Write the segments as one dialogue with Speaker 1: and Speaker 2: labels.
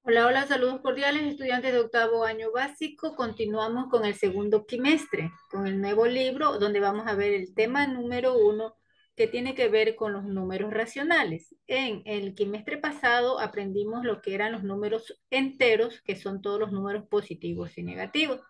Speaker 1: Hola, hola, saludos cordiales, estudiantes de octavo año básico. Continuamos con el segundo quimestre, con el nuevo libro, donde vamos a ver el tema número uno, que tiene que ver con los números racionales. En el quimestre pasado aprendimos lo que eran los números enteros, que son todos los números positivos y negativos.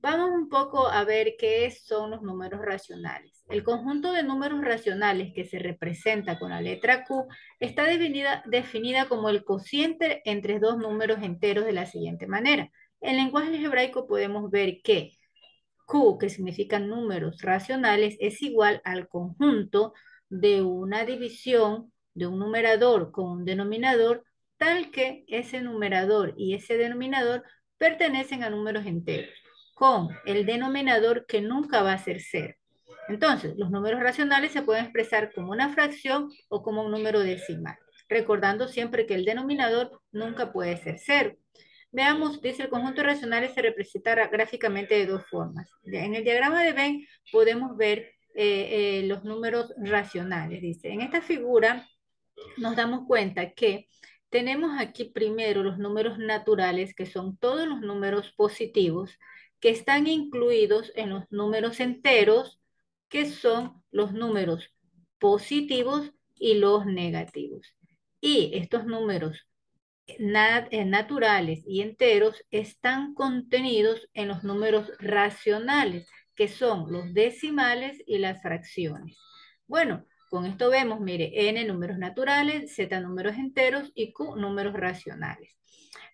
Speaker 1: Vamos un poco a ver qué son los números racionales. El conjunto de números racionales que se representa con la letra Q está definida como el cociente entre dos números enteros de la siguiente manera. En lenguaje algebraico podemos ver que Q, que significa números racionales, es igual al conjunto de una división de un numerador con un denominador, tal que ese numerador y ese denominador pertenecen a números enteros, con el denominador que nunca va a ser cero. Entonces, los números racionales se pueden expresar como una fracción o como un número decimal, recordando siempre que el denominador nunca puede ser cero. Veamos, dice, el conjunto de racionales se representa gráficamente de dos formas. En el diagrama de Venn podemos ver los números racionales. Dice, en esta figura nos damos cuenta que tenemos aquí primero los números naturales, que son todos los números positivos, que están incluidos en los números enteros, que son los números positivos y los negativos. Y estos números naturales y enteros están contenidos en los números racionales, que son los decimales y las fracciones. Bueno, con esto vemos, mire, n números naturales, z números enteros y q números racionales.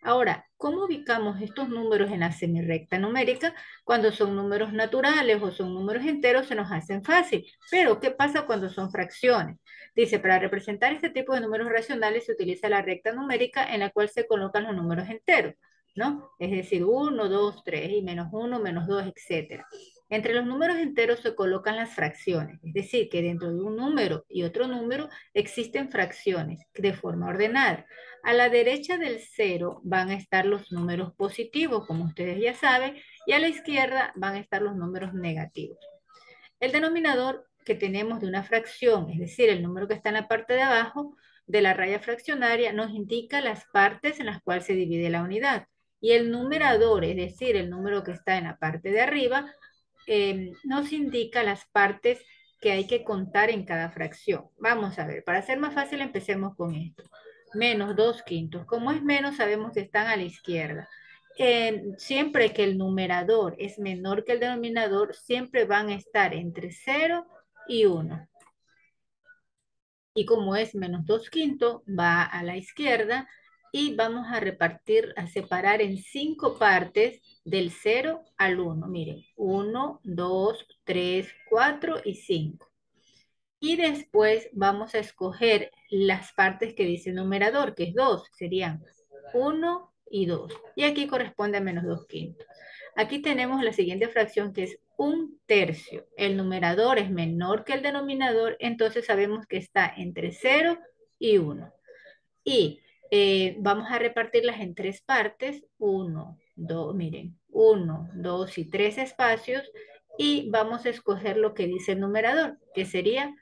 Speaker 1: Ahora, ¿cómo ubicamos estos números en la semirrecta numérica? Cuando son números naturales o son números enteros se nos hacen fácil, pero ¿qué pasa cuando son fracciones? Dice, para representar este tipo de números racionales se utiliza la recta numérica en la cual se colocan los números enteros, ¿no? Es decir, 1, 2, 3 y menos 1, menos 2, etcétera. Entre los números enteros se colocan las fracciones, es decir, que dentro de un número y otro número existen fracciones de forma ordenada. A la derecha del cero van a estar los números positivos, como ustedes ya saben, y a la izquierda van a estar los números negativos. El denominador que tenemos de una fracción, es decir, el número que está en la parte de abajo de la raya fraccionaria, nos indica las partes en las cuales se divide la unidad. Y el numerador, es decir, el número que está en la parte de arriba, nos indica las partes que hay que contar en cada fracción. Vamos a ver, para hacer más fácil empecemos con esto. Menos 2 quintos. Como es menos, sabemos que están a la izquierda. Siempre que el numerador es menor que el denominador, siempre van a estar entre 0 y 1. Y como es menos 2 quintos, va a la izquierda y vamos a repartir, a separar en 5 partes del 0 al 1. Miren, 1, 2, 3, 4 y 5. Y después vamos a escoger las partes que dice numerador, que es 2, serían 1 y 2. Y aquí corresponde a menos 2 quintos. Aquí tenemos la siguiente fracción que es un tercio. El numerador es menor que el denominador, entonces sabemos que está entre 0 y 1. Y vamos a repartirlas en tres partes. 1, 2, miren, 1, 2 y 3 espacios. Y vamos a escoger lo que dice el numerador, que sería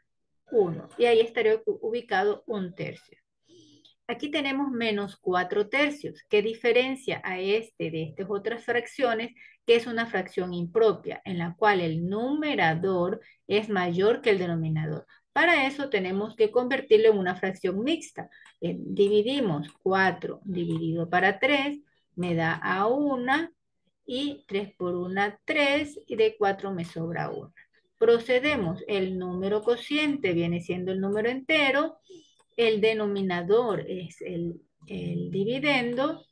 Speaker 1: 1. Y ahí estaría ubicado un tercio. Aquí tenemos menos 4 tercios, que diferencia a este de estas otras fracciones, que es una fracción impropia, en la cual el numerador es mayor que el denominador. Para eso tenemos que convertirlo en una fracción mixta. Dividimos 4 dividido para 3, me da a 1, y 3 por 1, 3, y de 4 me sobra 1. Procedemos, el número cociente viene siendo el número entero, el denominador es el dividendo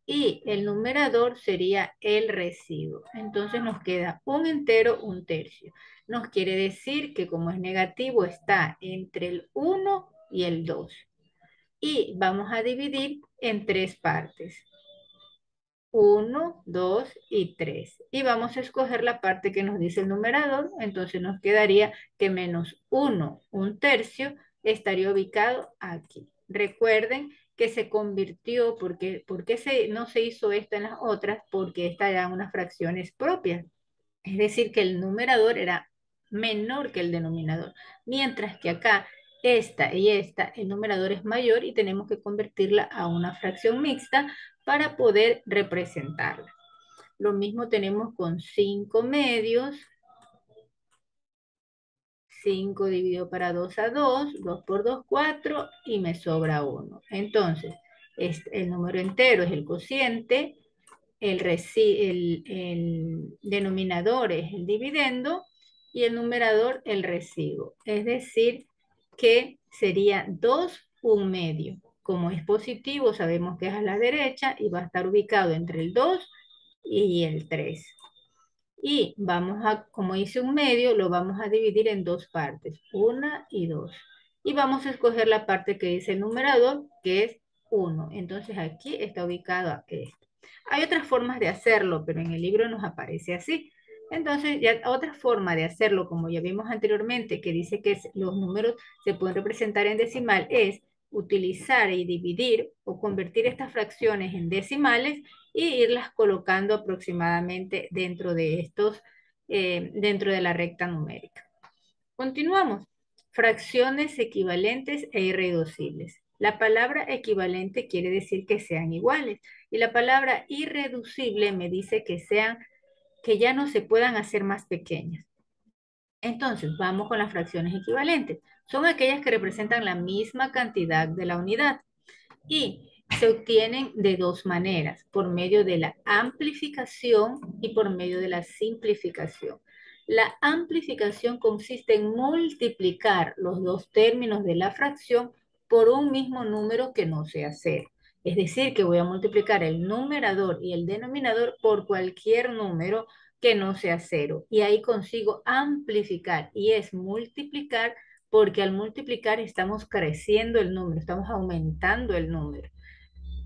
Speaker 1: y el numerador sería el residuo. Entonces nos queda un entero, un tercio. Nos quiere decir que como es negativo está entre el 1 y el 2. Y vamos a dividir en tres partes. 1, 2 y 3. Y vamos a escoger la parte que nos dice el numerador. Entonces nos quedaría que menos 1, un tercio, estaría ubicado aquí. Recuerden que se convirtió, porque no se hizo esta en las otras, porque esta eran unas fracciones propias. Es decir, que el numerador era menor que el denominador. Mientras que acá esta, el numerador es mayor y tenemos que convertirla a una fracción mixta para poder representarla. Lo mismo tenemos con 5 medios. 5 dividido para 2 a 2, 2 por 2, 4 y me sobra 1. Entonces, el número entero es el cociente, el denominador es el dividendo y el numerador el residuo. Es decir, que sería 2 un medio. Como es positivo, sabemos que es a la derecha y va a estar ubicado entre el 2 y el 3. Y vamos a, como hice un medio, lo vamos a dividir en dos partes, una y dos. Y vamos a escoger la parte que dice el numerador, que es 1. Entonces aquí está ubicado esto. Hay otras formas de hacerlo, pero en el libro nos aparece así. Entonces, ya otra forma de hacerlo, como ya vimos anteriormente, que dice que los números se pueden representar en decimal, es utilizar y dividir o convertir estas fracciones en decimales y irlas colocando aproximadamente dentro de la recta numérica. Continuamos. Fracciones equivalentes e irreducibles. La palabra equivalente quiere decir que sean iguales y la palabra irreducible me dice que ya no se puedan hacer más pequeñas. Entonces, vamos con las fracciones equivalentes. Son aquellas que representan la misma cantidad de la unidad y se obtienen de dos maneras, por medio de la amplificación y por medio de la simplificación. La amplificación consiste en multiplicar los dos términos de la fracción por un mismo número que no sea cero. Es decir, que voy a multiplicar el numerador y el denominador por cualquier número que no sea cero. Y ahí consigo amplificar y es multiplicar porque al multiplicar estamos creciendo el número, estamos aumentando el número.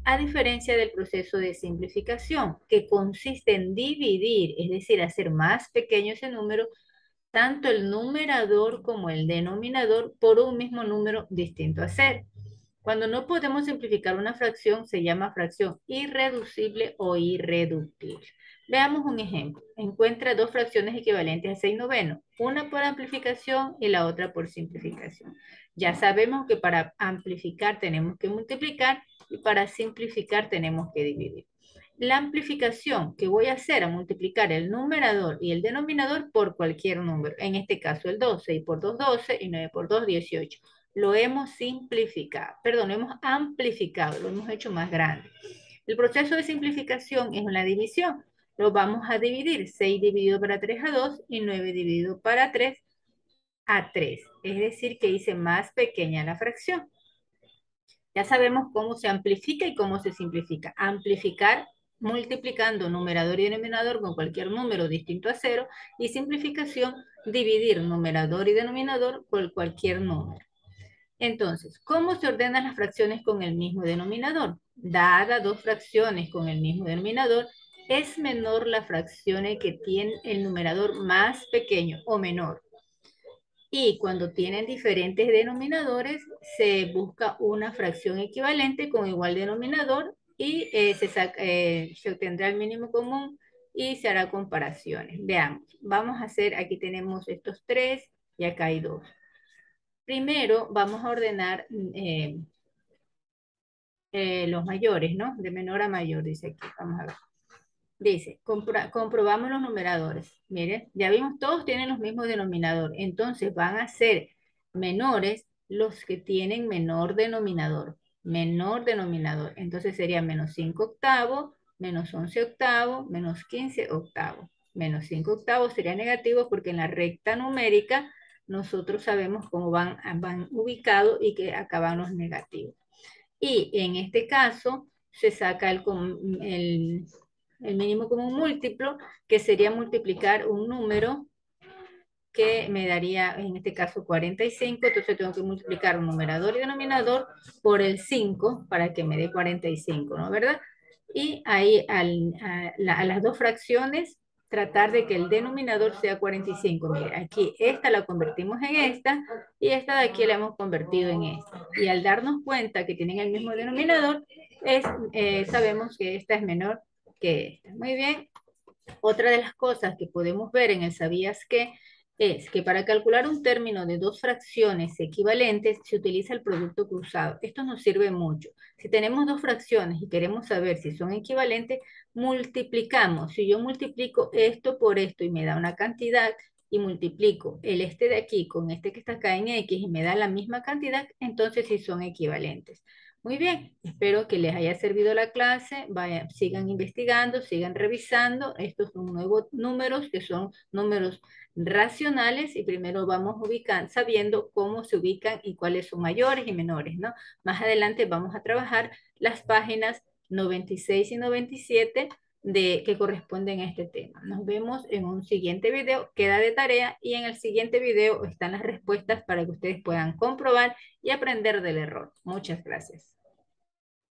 Speaker 1: A diferencia del proceso de simplificación, que consiste en dividir, es decir, hacer más pequeño ese número, tanto el numerador como el denominador por un mismo número distinto a cero. Cuando no podemos simplificar una fracción, se llama fracción irreducible o irreductible. Veamos un ejemplo. Encuentra dos fracciones equivalentes a 6 novenos, una por amplificación y la otra por simplificación. Ya sabemos que para amplificar tenemos que multiplicar y para simplificar tenemos que dividir. La amplificación que voy a hacer a multiplicar el numerador y el denominador por cualquier número. En este caso el 12 y por 2, 12 y 9 por 2, 18. Lo hemos simplificado, perdón, lo hemos amplificado, lo hemos hecho más grande. El proceso de simplificación es la división. Lo vamos a dividir 6 dividido para 3 a 2 y 9 dividido para 3 a 3. Es decir, que hice más pequeña la fracción. Ya sabemos cómo se amplifica y cómo se simplifica. Amplificar multiplicando numerador y denominador con cualquier número distinto a cero y simplificación dividir numerador y denominador por cualquier número. Entonces, ¿cómo se ordenan las fracciones con el mismo denominador? Dada dos fracciones con el mismo denominador, es menor la fracción que tiene el numerador más pequeño o menor. Y cuando tienen diferentes denominadores, se busca una fracción equivalente con igual denominador y se obtendrá el mínimo común y se hará comparaciones. Veamos, vamos a hacer, aquí tenemos estos tres y acá hay dos. Primero vamos a ordenar los mayores, ¿no? De menor a mayor, dice aquí. Vamos a ver. Dice, comprobamos los numeradores. Miren, ya vimos, todos tienen los mismos denominadores. Entonces van a ser menores los que tienen menor denominador. Menor denominador. Entonces sería menos 5 octavos, menos 11 octavos, menos 15 octavos. Menos 5 octavos sería negativo porque en la recta numérica nosotros sabemos cómo van ubicados y que acaban los negativos. Y en este caso se saca el mínimo común múltiplo, que sería multiplicar un número que me daría, en este caso, 45. Entonces tengo que multiplicar un numerador y denominador por el 5 para que me dé 45, ¿no? ¿Verdad? Y ahí a las dos fracciones tratar de que el denominador sea 45. Mire, aquí esta la convertimos en esta y esta de aquí la hemos convertido en esta. Y al darnos cuenta que tienen el mismo denominador, sabemos que esta es menor que esta. Muy bien. Otra de las cosas que podemos ver en el ¿sabías qué? es que para calcular un término de dos fracciones equivalentes se utiliza el producto cruzado. Esto nos sirve mucho. Si tenemos dos fracciones y queremos saber si son equivalentes, multiplicamos. Si yo multiplico esto por esto y me da una cantidad y multiplico el este de aquí con este que está acá en X y me da la misma cantidad, entonces sí son equivalentes. Muy bien, espero que les haya servido la clase. Sigan investigando, sigan revisando. Estos son nuevos números que son números racionales y primero vamos ubicando, sabiendo cómo se ubican y cuáles son mayores y menores, ¿no? Más adelante vamos a trabajar las páginas 96 y 97 que corresponden a este tema. Nos vemos en un siguiente video, queda de tarea y en el siguiente video están las respuestas para que ustedes puedan comprobar y aprender del error. Muchas gracias.